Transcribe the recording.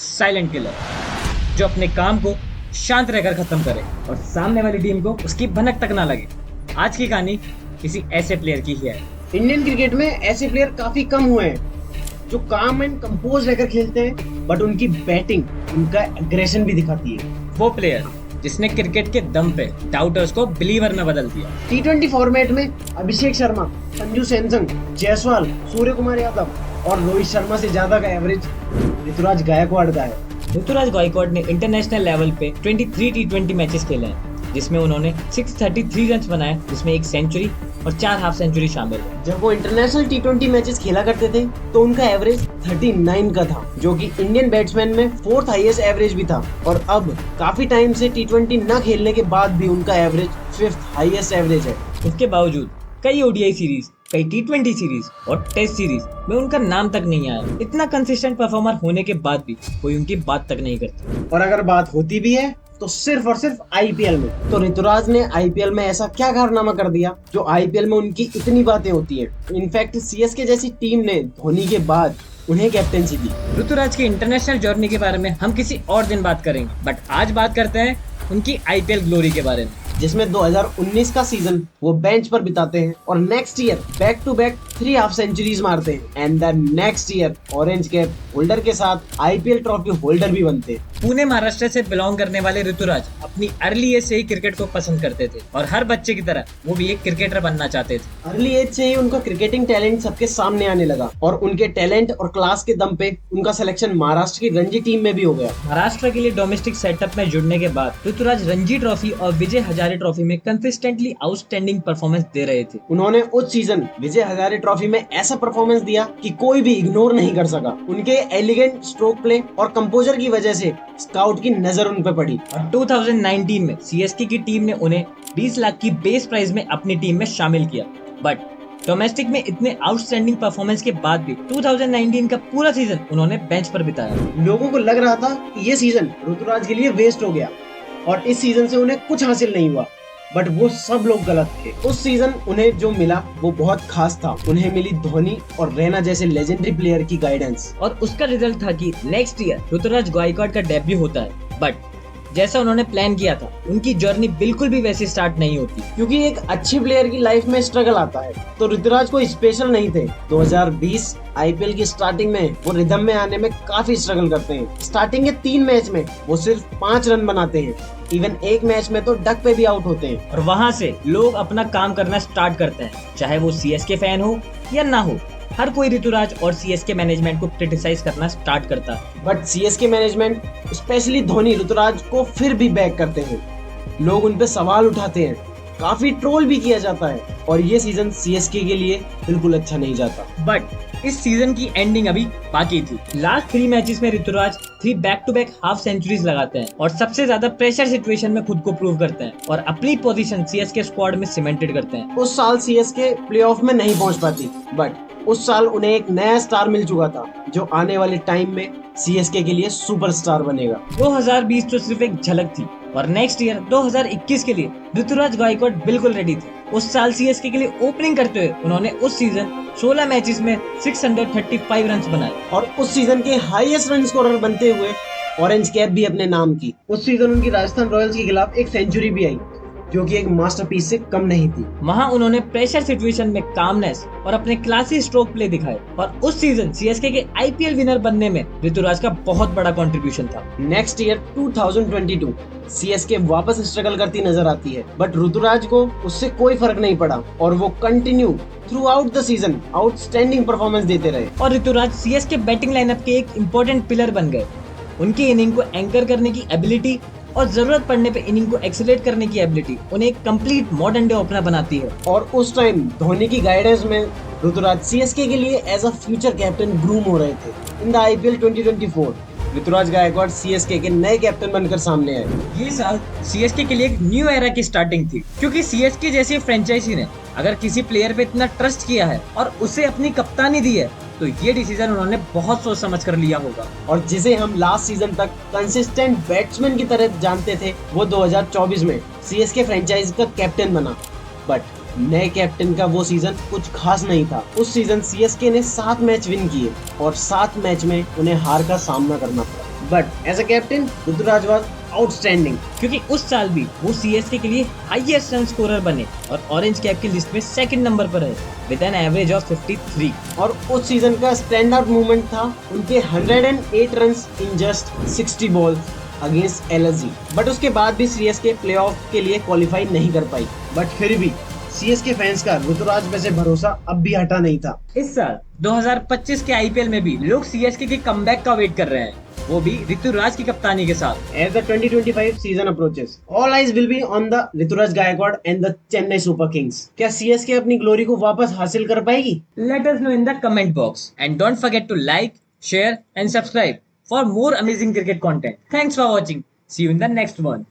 Silent killer जो अपने काम को शांत रहकर खत्म करे और सामने वाली टीम को उसकी भनक तक ना लगे। आज की कहानी किसी ऐसे प्लेयर की ही है। इंडियन क्रिकेट में ऐसे प्लेयर काफी कम हुए हैं जो काम एंड कंपोज रहकर खेलते हैं, बट उनकी बैटिंग उनका एग्रेशन भी दिखाती है। वो प्लेयर जिसने क्रिकेट के दम पे डाउटर्स को बिलीवर में बदल दिया। T20 फॉर्मेट में अभिषेक शर्मा, संजू सैमसन, जायसवाल, सूर्य कुमार यादव और रोहित शर्मा से ज्यादा का एवरेज ऋतुराज गायकवाड़ का है। ऋतुराज गायकवाड़ ने इंटरनेशनल लेवल पे 23 T20 मैचेस खेले हैं, जिसमें उन्होंने 633 रन बनाए, जिसमें एक सेंचुरी और 4 हाफ सेंचुरी शामिल है। जब वो इंटरनेशनल T20 मैचेस खेला करते थे तो उनका एवरेज 39 का था, जो कि इंडियन बैट्समैन में 4th हाईएस्ट एवरेज भी था। और अब काफी टाइम से T20 न खेलने के बाद भी उनका एवरेज 5th हाईएस्ट एवरेज है। इसके बावजूद कई ओडीआई सीरीज, कई T20 सीरीज और टेस्ट सीरीज में उनका नाम तक नहीं आया। इतना कंसिस्टेंट परफॉर्मर होने के बाद भी कोई उनकी बात तक नहीं करता। और अगर बात होती भी है तो सिर्फ और सिर्फ आईपीएल में। तो ऋतुराज ने आईपीएल में ऐसा क्या कारनामा कर दिया जो आईपीएल में उनकी इतनी बातें होती हैं। इनफैक्ट सीएसके जैसी टीम ने धोनी के बाद उन्हें कैप्टेंसी दी। ऋतुराज की इंटरनेशनल जर्नी के बारे में हम किसी और दिन बात करेंगे, बट आज बात करते हैं उनकी आईपीएल ग्लोरी के बारे में, जिसमें 2019 का सीजन वो बेंच पर बिताते हैं और next year back to back 3 half centuries मारते हैं and the next year orange cap holder के साथ आईपीएल ट्रॉफी होल्डर भी बनते हैं। पुणे महाराष्ट्र से बिलोंग करने वाले ऋतुराज अपनी अर्ली एज से ही क्रिकेट को पसंद करते थे और हर बच्चे की तरह वो भी एक क्रिकेटर बनना चाहते थे। अर्ली एज से ही उनका क्रिकेटिंग टैलेंट सबके सामने आने लगा और उनके टैलेंट और क्लास के दम पे उनका सिलेक्शन महाराष्ट्र की रणजी टीम में भी हो गया। महाराष्ट्र के लिए डोमेस्टिक सेटअप में जुड़ने के बाद ऋतुराज रणजी ट्रॉफी और विजय हजारे ट्रॉफी में कंसिस्टेंटली आउटस्टैंडिंग परफॉर्मेंस दे रहे थे। उन्होंने उस सीजन विजय हजारे ट्रॉफी में ऐसा परफॉर्मेंस दिया कि कोई भी इग्नोर नहीं कर सका। उनके एलिगेंट स्ट्रोक प्ले और कंपोजर की वजह से स्काउट की नजर उन पे पड़ी और 2019 में सीएसके की टीम ने उन्हें 20 लाख की बेस प्राइस में अपनी टीम में शामिल किया। बट डोमेस्टिक में इतने आउटस्टैंडिंग परफॉर्मेंस के बाद भी 2019 का पूरा सीजन उन्होंने बेंच पर बिताया। लोगों को लग रहा था कि ये सीजन ऋतुराज के लिए वेस्ट हो गया और इस सीजन से उन्हें कुछ हासिल नहीं हुआ, बट वो सब लोग गलत थे। उस सीजन उन्हें जो मिला वो बहुत खास था। उन्हें मिली धोनी और रैना जैसे लेजेंडरी प्लेयर की गाइडेंस और उसका रिजल्ट था कि नेक्स्ट ईयर ऋतुराज गायकवाड़ का डेब्यू होता है। बट जैसा उन्होंने प्लान किया था उनकी जर्नी बिल्कुल भी वैसे स्टार्ट नहीं होती, क्योंकि एक अच्छे प्लेयर की लाइफ में स्ट्रगल आता है तो ऋतुराज कोई स्पेशल नहीं थे। 2020 आईपीएल की स्टार्टिंग में वो रिदम में आने में काफी स्ट्रगल करते हैं। स्टार्टिंग के 3 मैच में वो सिर्फ 5 रन बनाते हैं, इवन एक मैच में तो डक पे भी आउट होते हैं। और वहां से लोग अपना काम करना स्टार्ट करते हैं, चाहे वो सीएसके फैन हो या ना हो। हर कोई ऋतुराज और सीएसके मैनेजमेंट को क्रिटिसाइज करना स्टार्ट करता है। But CSK management specially Dhoni Ruturaj को फिर भी बैक करते हैं। लोग उन पे सवाल उठाते हैं, काफी ट्रोल भी किया जाता है और ये सीजन सीएसके के लिए बिल्कुल अच्छा नहीं जाता। बट इस सीजन की एंडिंग अभी बाकी थी। लास्ट 3 मैचेस में Ruturaj 3 back to back half centuries लगाते हैं और सबसे ज्यादा प्रेशर सिचुएशन में खुद को प्रूव करते हैं और अपनी पोजीशन सीएसके स्क्वाड में सीमेंटेड करते हैं। उस साल सीएसके प्लेऑफ में नहीं पहुंच पाती, बट उस साल उन्हें एक नया स्टार मिल चुका था जो आने वाले टाइम में सीएसके के लिए सुपरस्टार बनेगा। 2020 तो सिर्फ एक झलक थी और नेक्स्ट ईयर 2021 के लिए ऋतुराज गायकवाड़ बिल्कुल रेडी थे। उस साल सीएसके के लिए ओपनिंग करते हुए उन्होंने उस सीजन 16 मैचेस में 635 रन बनाए और उस सीजन के हाईएस्ट रन स्कोरर बनते हुए ऑरेंज कैप भी अपने नाम की। उस सीजन उनकी राजस्थान रॉयल्स के खिलाफ एक सेंचुरी भी आई जो कि एक मास्टरपीस से कम नहीं थी। वहां उन्होंने प्रेशर सिचुएशन में कामनेस और अपने क्लासी स्ट्रोक प्ले दिखाए और उस सीजन सीएसके के आईपीएल विनर बनने में ऋतुराज का बहुत बड़ा कंट्रीब्यूशन था। नेक्स्ट ईयर 2022 सीएसके वापस स्ट्रगल करती नजर आती है, बट ऋतुराज को उससे कोई फर्क नहीं पड़ा और वो continue through out the season outstanding performance देते रहे। और ऋतुराज सीएसके बैटिंग लाइनअप के एक इम्पोर्टेंट पिलर बन गए। उनकी इनिंग को एंकर करने की एबिलिटी और जरूरत पड़ने पे इनिंग को एक्सेलरेट करने की एबिलिटी उन्हें एक कंप्लीट मॉडर्न डे ओपनर बनाती है। और उस टाइम धोनी की गाइडेंस में ऋतुराज सीएसके के लिए as a future captain groom हो रहे थे। In the IPL 2024 Ruturaj Gaikwad CSK के नए कैप्टन बनकर सामने आए। ये साल सीएसके के लिए एक न्यू एरा की स्टार्टिंग थी, क्योंकि सीएसके जैसी फ्रेंचाइजी ने अगर किसी प्लेयर पे इतना ट्रस्ट किया है और उसे अपनी कप्तानी दी है तो ये डिसीजन उन्होंने बहुत सोच समझ कर लिया होगा। और जिसे हम लास्ट सीजन तक कंसिस्टेंट बैट्समैन की तरह जानते थे वो 2024 में सीएसके फ्रेंचाइज का कैप्टन बना। बट नए कैप्टन का वो सीजन कुछ खास नहीं था। उस सीजन सीएसके ने 7 मैच विन किए और 7 मैच में उन्हें हार का सामना करना पड़ा। But as a captain Ruturaj was outstanding. क्योंकि उस साल भी वो सीएसके के लिए हाईएस्ट रन स्कोरर बने और ऑरेंज कैप की लिस्ट में सेकंड नंबर पर है विद एन एवरेज ऑफ 53। और उस सीजन का स्टैंड आउट मूवमेंट था उनके 108 runs in just 60 balls against LSG. But उसके बाद भी सीएसके प्लेऑफ के लिए क्वालिफाई नहीं कर पाई। बट फिर भी सीएसके फैंस का ऋतुराज पे से भरोसा अब भी हटा नहीं था। इस साल 2025 के आईपीएल में भी लोग सीएसके के कमबैक का वेट कर रहे हैं, वो भी ऋतुराज की कप्तानी के साथ। As the 2025 season approaches, all eyes will be on the Ruturaj Gaikwad and the Chennai Super Kings. क्या सीएसके अपनी ग्लोरी को वापस हासिल कर पाएगी? Let us know in the comment box and don't forget to like, share and subscribe for more amazing cricket content. Thanks for watching. See you in the next one.